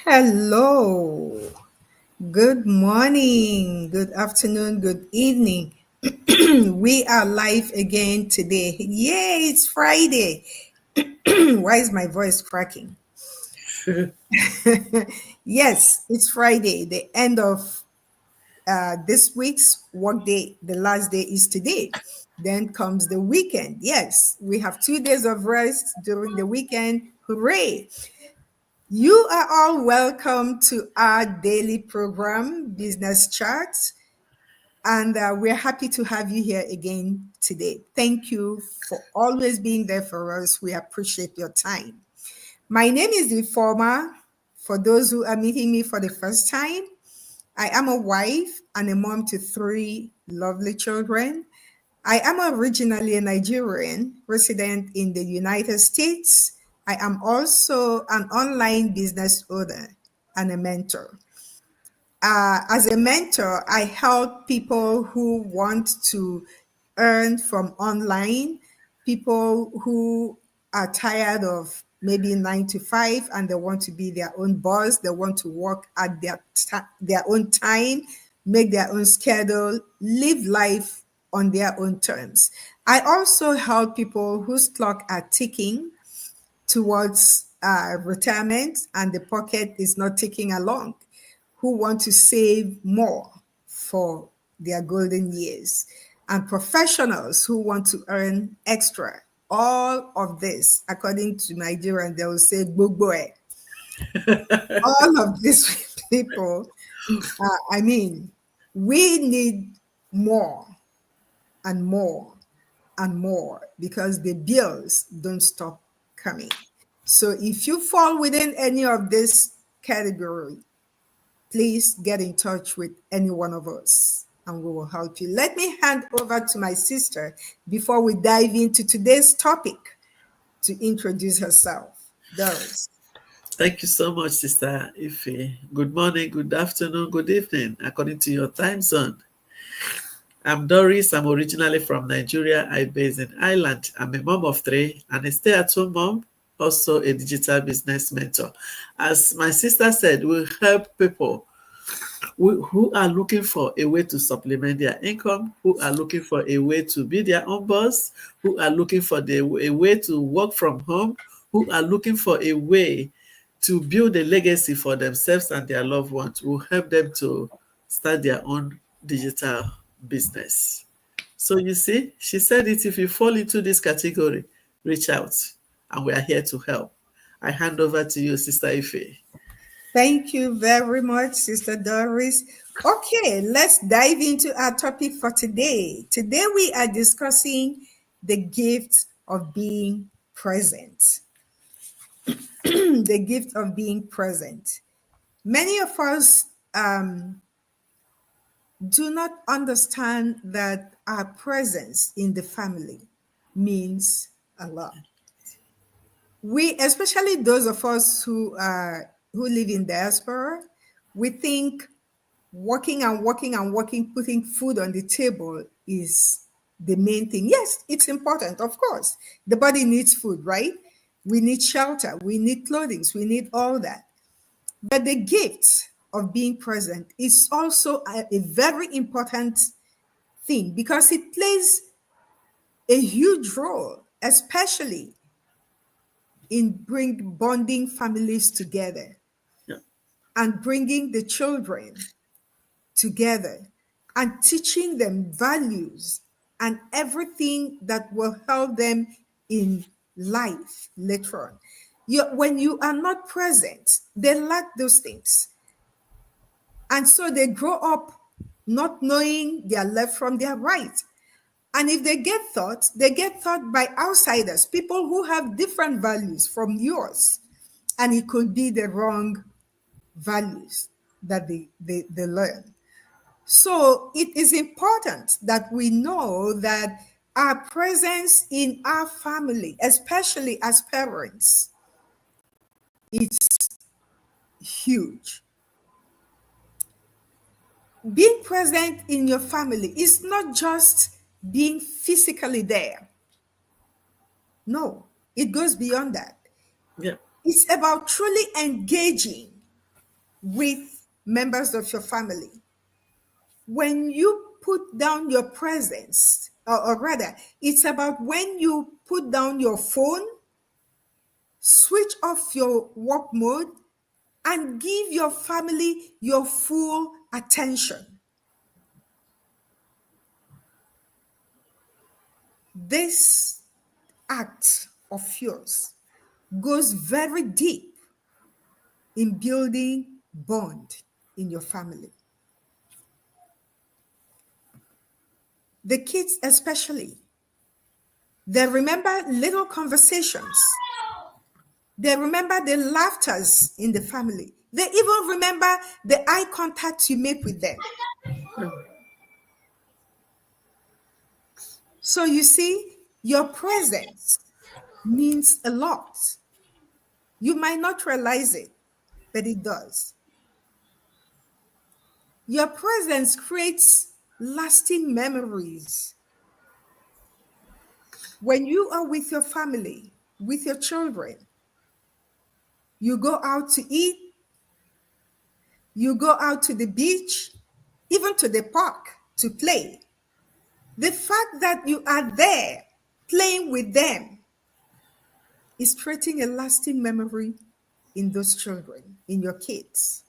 Hello. Good morning, good afternoon, good evening. We are live again today. Yay, it's Friday. Why is my voice cracking? Yes, it's Friday, the end of this week's workday. The last day is today. Then comes the weekend. Yes, we have 2 days of rest during the weekend. Hooray! You are all welcome to our daily program, Business Charts, and we're happy to have you here again today. Thank you for always being there for us. We appreciate your time. My name is Informa. For those who are meeting me for the first time, I am a wife and a mom to three lovely children. I am originally a Nigerian resident in the United States. I am also an online business owner and a mentor. As a mentor, I help people who want to earn from online, people who are tired of maybe 9 to 5 and they want to be their own boss. They want to work at their own time, make their own schedule, live life on their own terms. I also help people whose clock are ticking towards retirement and the pocket is not ticking along, who want to save more for their golden years, and professionals who want to earn extra. All of this, according to Nigerian, they will say gbogbo ẹ. All of these people, we need more and more and more because the bills don't stop coming. So if you fall within any of this category, please get in touch with any one of us and we will help you. Let me hand over to my sister before we dive into today's topic to introduce herself. Doris. Thank you so much, Sister Ife. Good morning, good afternoon, good evening, according to your time zone. I'm Doris. I'm originally from Nigeria. I'm based in Ireland. I'm a mom of three and a stay-at-home mom, also a digital business mentor. As my sister said, we help people who are looking for a way to supplement their income, who are looking for a way to be their own boss, who are looking for a way to work from home, who are looking for a way to build a legacy for themselves and their loved ones. Will help them to start their own digital business. So you see, she said it, if you fall into this category, reach out and we are here to help. I hand over to you, Sister Ife. Thank you very much, Sister Doris. Okay, let's dive into our topic for today. Today we are discussing the gift of being present. The gift of being present. Many of us do not understand that our presence in the family means a lot. We, especially those of us who live in diaspora, we think working and working and working, putting food on the table is the main thing. Yes, it's important, of course. The body needs food, right? We need shelter, we need clothing, we need all that. But the gift of being present is also a very important thing because it plays a huge role, especially in bonding families together Yeah. and bringing the children together and teaching them values and everything that will help them in life later on. When you are not present, they lack those things. And so they grow up not knowing their left from their right. And if they get taught by outsiders, people who have different values from yours. And it could be the wrong values that they learn. So it is important that we know that our presence in our family, especially as parents, is huge. Being present in your family is not just being physically there. No, it goes beyond that. Yeah. It's about truly engaging. with members of your family. When you put down your presence, or rather, it's about when you put down your phone, switch off your work mode, and give your family your full attention. This act of yours goes very deep in building bond in your family. The kids, especially, they remember little conversations. They remember the laughters in the family. They even remember the eye contact you make with them. So you see, your presence means a lot. You might not realize it, but it does. Your presence creates lasting memories. When you are with your family, with your children, you go out to eat, you go out to the beach, even to the park to play. The fact that you are there playing with them is creating a lasting memory in those children, in your kids.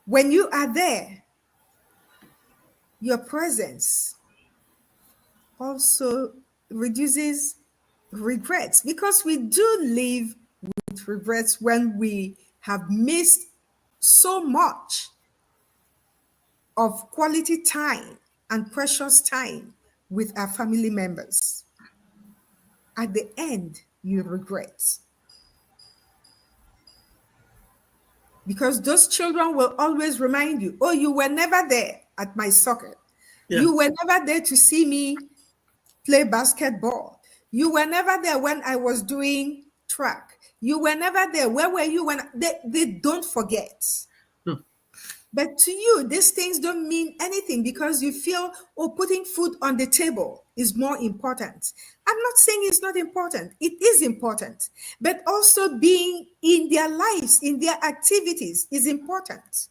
When you are there, your presence also reduces regrets, because we do live with regrets when we have missed so much of quality time and precious time with our family members. At the end, you regret, because those children will always remind you, oh, you were never there at my soccer. Yeah. You were never there to see me play basketball. You were never there when I was doing track. You were never there. Where were you when they don't forget? No. But to you, these things don't mean anything because you feel, oh, putting food on the table is more important. I'm not saying it's not important. It is important. But also being in their lives, in their activities is important.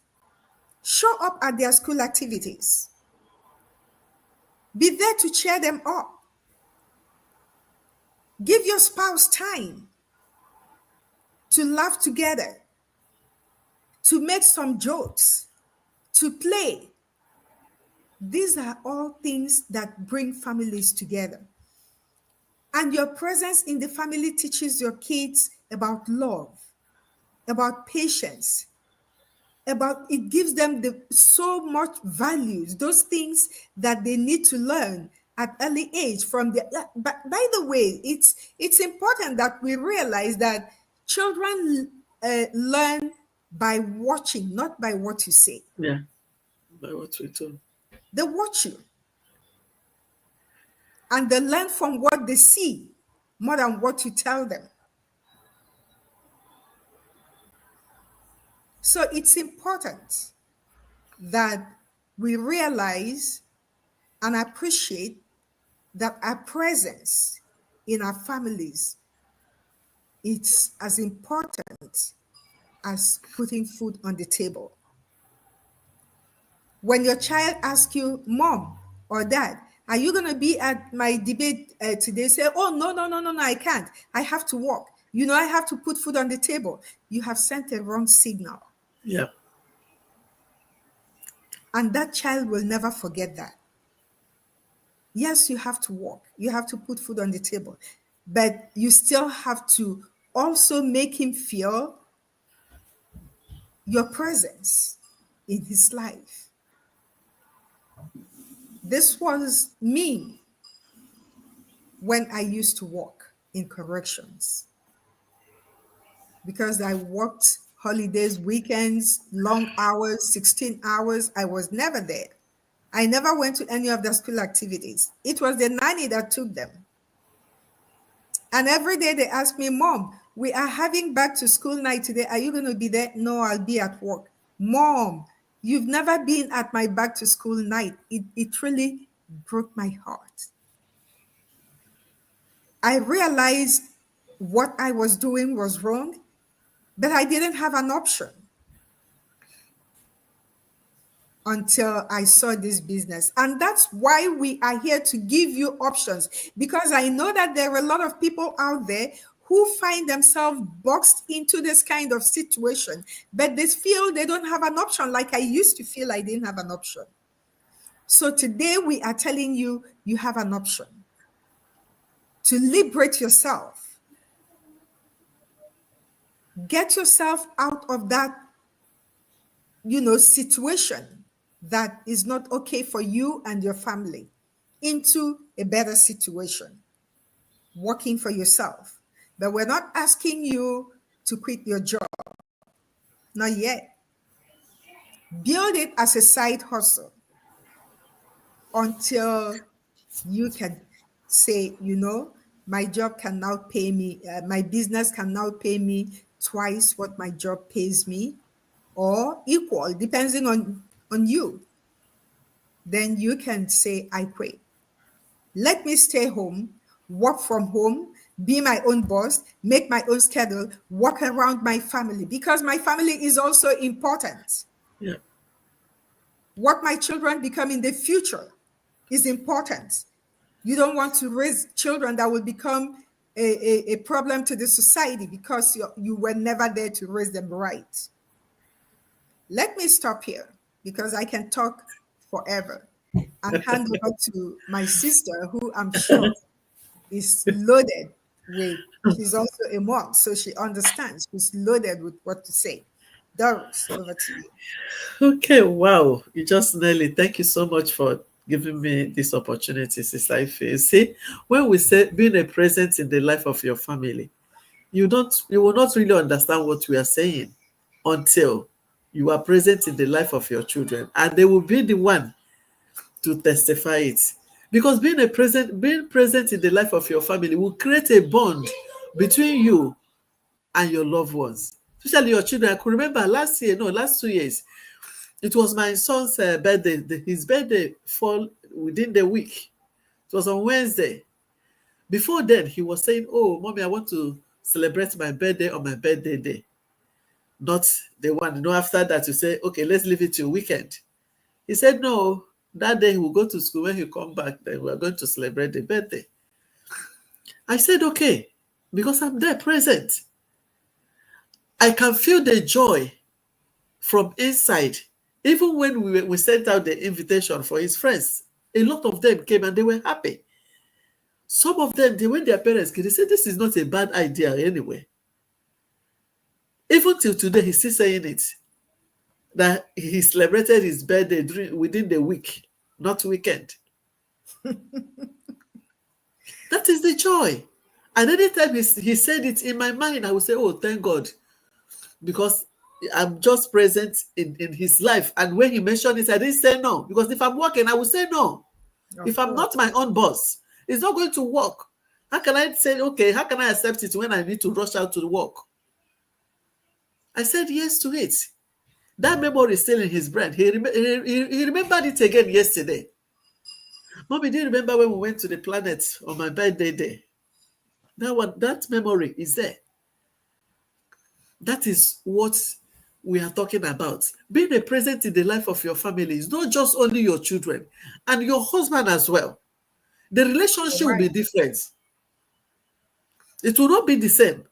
Show up at their school activities. Be there to cheer them up. Give your spouse time to laugh together, to make some jokes, to play. These are all things that bring families together. And your presence in the family teaches your kids about love, about patience, about it gives them so much values, those things that they need to learn at early age from the. But by the way, it's important that we realize that children learn by watching, not by what you say. Yeah. By what we told. They watch you and they learn from what they see more than what you tell them. So it's important that we realize and appreciate that our presence in our families is as important as putting food on the table. When your child asks you, Mom or Dad, are you going to be at my debate today? Say, oh, no, no, no, no, no, I can't. I have to work. You know, I have to put food on the table. You have sent a wrong signal. Yeah. And that child will never forget that. Yes, you have to work. You have to put food on the table. But you still have to also make him feel your presence in his life. This was me when I used to work in corrections, because I worked holidays, weekends, long hours, 16 hours. I was never there. I never went to any of the school activities. It was the nanny that took them. And every day they ask me, Mom, we are having back to school night today. Are you going to be there? No, I'll be at work. Mom, you've never been at my back to school night. It really broke my heart. I realized what I was doing was wrong. But I didn't have an option until I saw this business. And that's why we are here to give you options, because I know that there are a lot of people out there who find themselves boxed into this kind of situation, but they feel they don't have an option, like I used to feel I didn't have an option. So today we are telling you, you have an option to liberate yourself. Get yourself out of that, situation that is not okay for you and your family, into a better situation, working for yourself. But we're not asking you to quit your job, not yet. Build it as a side hustle until you can say, my job can now pay me, my business can now pay me twice what my job pays me, or equal, depending on you. Then you can say, I quit. Let me stay home, work from home, be my own boss, make my own schedule, work around my family, because my family is also important. Yeah. What my children become in the future is important. You don't want to raise children that will become a problem to the society because you were never there to raise them right. Let me stop here because I can talk forever and hand over to my sister, who I'm sure is loaded with, she's also a mom, so she understands. She's loaded with what to say. Doris, over to you. Okay, wow. You just nailed it. Thank you so much for giving me this opportunity, Sister Ife. You see, when we say being a presence in the life of your family, you will not really understand what we are saying until you are present in the life of your children, and they will be the one to testify it. Because being present in the life of your family will create a bond between you and your loved ones, especially your children. I could remember last 2 years, it was my son's birthday. His birthday fall within the week. It was on Wednesday. Before then, he was saying, "Oh, mommy, I want to celebrate my birthday on my birthday day." Not the one, after that you say, "Okay, let's leave it till weekend." He said, "No, that day he will go to school. When he come back, then we are going to celebrate the birthday." I said, "Okay," because I'm there present. I can feel the joy from inside. Even when we sent out the invitation for his friends, a lot of them came and they were happy. Some of them, when their parents came, they said, "This is not a bad idea anyway." Even till today, he's still saying it, that he celebrated his birthday within the week, not weekend. That is the joy. And anytime he said it, in my mind, I would say, "Oh, thank God," because I'm just present in his life. And when he mentioned it, I didn't say no, because if I'm working, I would say no. Of If I'm course. not my own boss, it's not going to work. How can I say, okay, how can I accept it when I need to rush out to work? I said yes to it. That memory is still in his brain. He remembered it again yesterday. "Mommy, do you remember when we went to the planet on my birthday day?" That memory is there. That is what we are talking about. Being a present in the life of your family is not just only your children and your husband as well. The All relationship will right. be different. It will not be the same,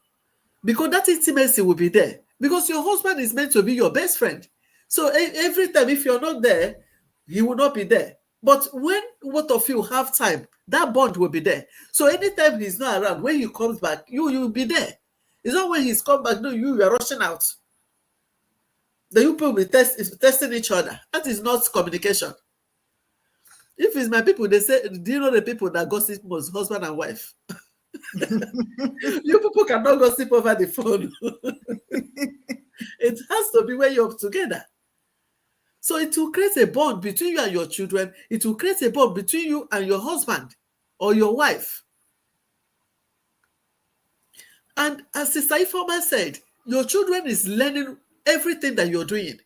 because that intimacy will be there. Because your husband is meant to be your best friend. So every time, if you're not there, he will not be there. But when both of you have time, that bond will be there. So anytime he's not around, when he comes back, you'll be there. It's not when he's come back, no, you are rushing out. The people will be testing each other. That is not communication. If it's my people, they say, "Do you know the people that gossip most? Husband and wife." You people cannot gossip over the phone. It has to be when you're together. So it will create a bond between you and your children. It will create a bond between you and your husband or your wife. And as Sister Ifeoma said, your children is learning everything that you're doing.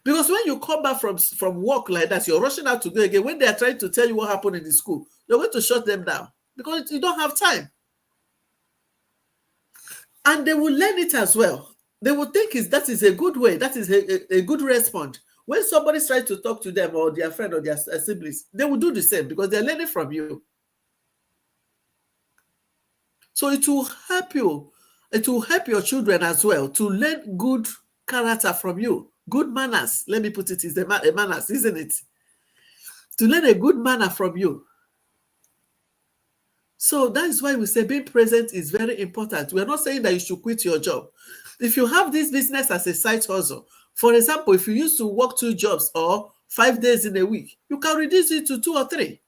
Because when you come back from work like that, you're rushing out to go again. When they are trying to tell you what happened in the school, you're going to shut them down because you don't have time. And they will learn it as well. They will think that is a good way, that is a good response. When somebody tries to talk to them or their friend or their siblings, they will do the same because they're learning from you. So it will help you. It will help your children as well to learn good character from you. Good manners. Let me put it, is the manners, isn't it? To learn a good manner from you. So that is why we say being present is very important. We're not saying that you should quit your job. If you have this business as a side hustle, for example, if you used to work 2 jobs or 5 days in a week, you can reduce it to 2 or 3.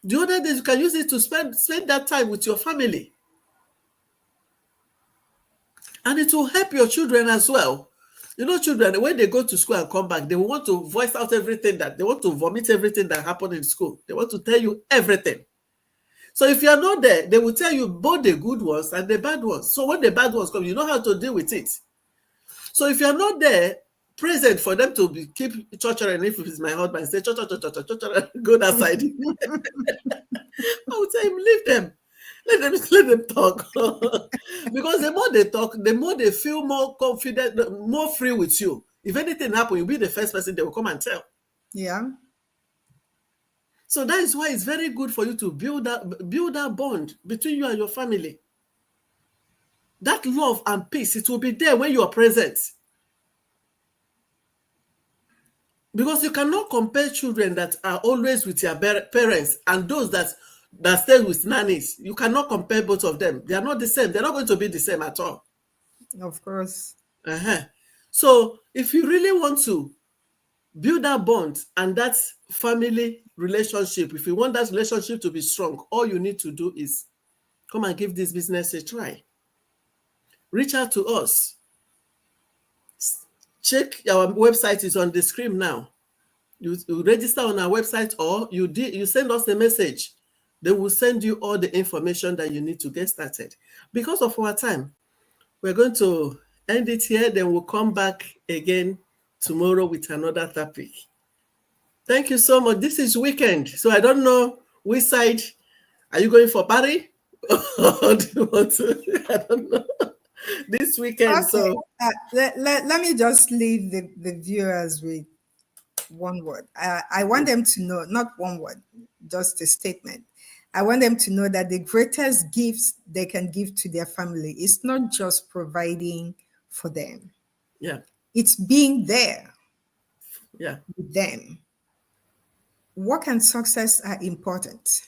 The other days, you can use it to spend that time with your family. And it will help your children as well. You know, children, when they go to school and come back, they want to voice out everything that they want to vomit everything that happened in school. They want to tell you everything. So if you're not there, they will tell you both the good ones and the bad ones. So when the bad ones come, you know how to deal with it. So if you're not there, present for them to keep torturing, if it's my husband, say, go that side. I would say, leave them. Let them talk. Because the more they talk, the more they feel more confident, more free with you. If anything happens, you'll be the first person they will come and tell. Yeah. So that is why it's very good for you to build that bond between you and your family. That love and peace, it will be there when you are present. Because you cannot compare children that are always with their parents and those that stay with nannies. You cannot compare both of them. They are not the same. They're not going to be the same at all. Of course. So if you really want to build that bond and that family relationship, if you want that relationship to be strong, all you need to do is come and give this business a try. Reach out to us. Check our website, is on the screen now. You register on our website, or you send us a message. They will send you all the information that you need to get started. Because of our time, we're going to end it here. Then we'll come back again tomorrow with another topic. Thank you so much. This is weekend, so I don't know which side. Are you going for party? Or do you want to? I don't know. This weekend, Okay. so Let me just leave the viewers with one word. I want them to know, not one word, just a statement. I want them to know that the greatest gifts they can give to their family is not just providing for them, yeah, it's being there yeah, with them. Work and success are important.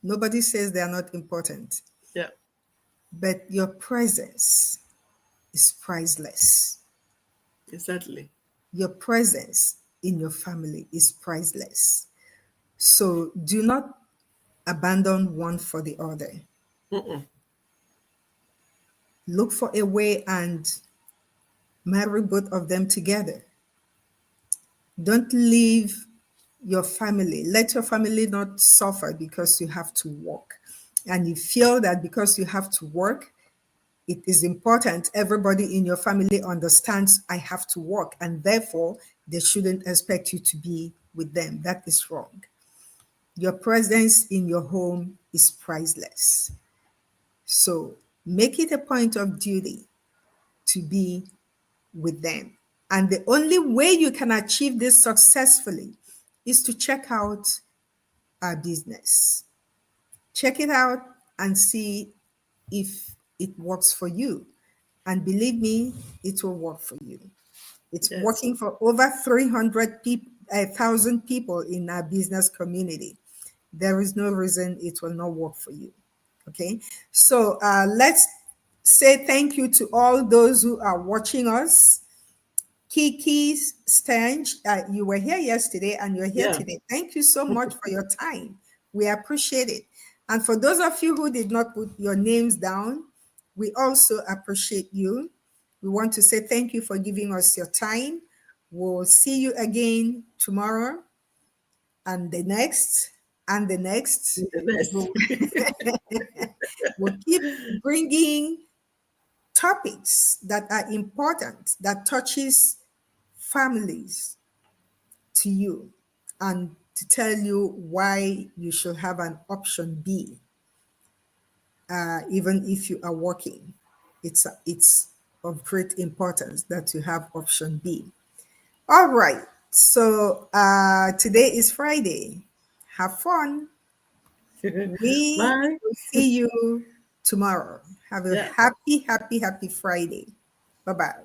Nobody says they are not important, yeah, but your presence is priceless. exactly. Your presence in your family is priceless. So do not abandon one for the other. Mm-mm. Look for a way and marry both of them together. Don't leave your family. Let your family not suffer because you have to work. And you feel that because you have to work, it is important everybody in your family understands I have to work, and therefore they shouldn't expect you to be with them. That is wrong. Your presence in your home is priceless. So make it a point of duty to be with them. And the only way you can achieve this successfully is to check out our business. Check it out and see if it works for you. And believe me, it will work for you. It's Yes. working for over 300 people, 1,000 people in our business community. There is no reason it will not work for you. Okay. So let's say thank you to all those who are watching us. Kiki Stange, you were here yesterday and you're here Yeah. today. Thank you so much for your time. We appreciate it. And for those of you who did not put your names down, we also appreciate you. We want to say thank you for giving us your time. We'll see you again tomorrow and the next and the next. The next. We'll, we'll keep bringing topics that are important, that touches families to you, and to tell you why you should have an option B, even if you are working. it's of great importance that you have option B. All right. So today is Friday. Have fun. We Bye. will see you tomorrow. Have a Yeah. happy, happy, happy Friday. Bye bye.